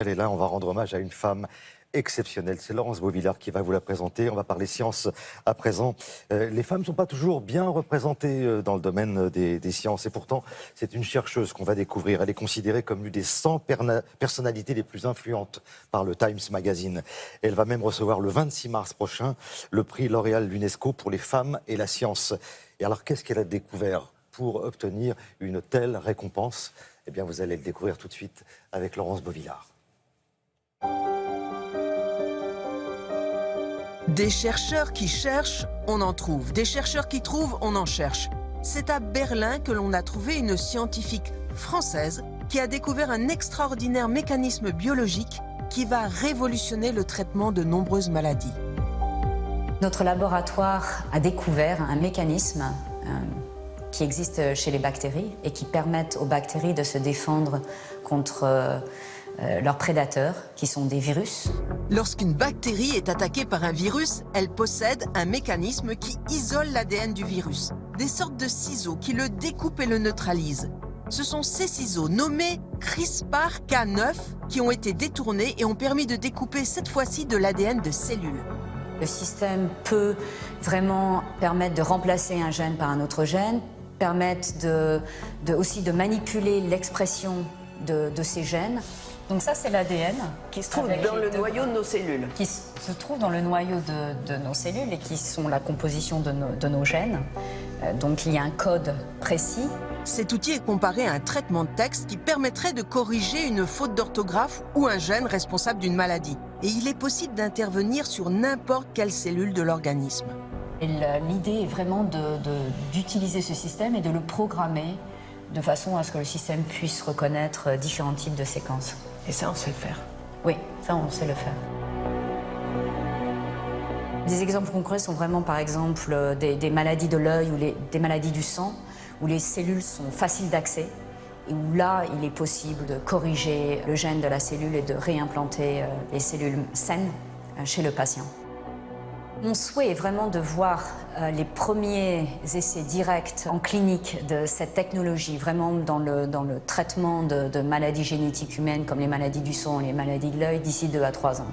Elle est là, on va rendre hommage à une femme exceptionnelle. C'est Laurence Beauvillard qui va vous la présenter. On va parler sciences à présent. Les femmes ne sont pas toujours bien représentées dans le domaine des sciences. Et pourtant, c'est une chercheuse qu'on va découvrir. Elle est considérée comme l'une des 100 personnalités les plus influentes par le Times Magazine. Elle va même recevoir le 26 mars prochain le prix L'Oréal l'UNESCO pour les femmes et la science. Et alors, qu'est-ce qu'elle a découvert pour obtenir une telle récompense? Eh bien, vous allez le découvrir tout de suite avec Laurence Beauvillard. Des chercheurs qui cherchent, on en trouve. Des chercheurs qui trouvent, on en cherche. C'est à Berlin que l'on a trouvé une scientifique française qui a découvert un extraordinaire mécanisme biologique qui va révolutionner le traitement de nombreuses maladies. Notre laboratoire a découvert un mécanisme qui existe chez les bactéries et qui permettent aux bactéries de se défendre contre leurs prédateurs, qui sont des virus. Lorsqu'une bactérie est attaquée par un virus, elle possède un mécanisme qui isole l'ADN du virus. Des sortes de ciseaux qui le découpent et le neutralisent. Ce sont ces ciseaux nommés CRISPR-Cas9 qui ont été détournés et ont permis de découper cette fois-ci de l'ADN de cellules. Le système peut vraiment permettre de remplacer un gène par un autre gène, permettre aussi de manipuler l'expression de ces gènes. Donc ça, c'est l'ADN qui se trouve dans le noyau de nos cellules. Qui se trouve dans le noyau de nos cellules et qui sont la composition de nos gènes. Donc il y a un code précis. Cet outil est comparé à un traitement de texte qui permettrait de corriger une faute d'orthographe ou un gène responsable d'une maladie. Et il est possible d'intervenir sur n'importe quelle cellule de l'organisme. L'idée est vraiment d'utiliser ce système et de le programmer de façon à ce que le système puisse reconnaître différents types de séquences. Et ça, on sait le faire. Oui, ça, on sait le faire. Des exemples concrets sont vraiment, par exemple, des maladies de l'œil ou des maladies du sang, où les cellules sont faciles d'accès et où là, il est possible de corriger le gène de la cellule et de réimplanter les cellules saines chez le patient. Mon souhait est vraiment de voir les premiers essais directs en clinique de cette technologie, vraiment dans le traitement de maladies génétiques humaines comme les maladies du sang et les maladies de l'œil d'ici 2 à 3 ans.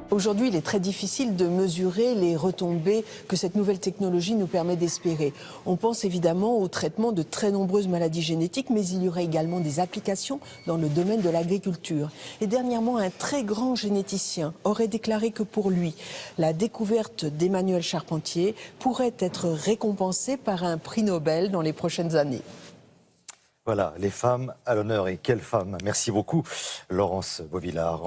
Aujourd'hui, il est très difficile de mesurer les retombées que cette nouvelle technologie nous permet d'espérer. On pense évidemment au traitement de très nombreuses maladies génétiques, mais il y aurait également des applications dans le domaine de l'agriculture. Et dernièrement, un très grand généticien aurait déclaré que pour lui, la découverte d'Emmanuel Charpentier pourrait être récompensée par un prix Nobel dans les prochaines années. Voilà, les femmes à l'honneur. Et quelles femmes! Merci beaucoup, Laurence Beauvillard.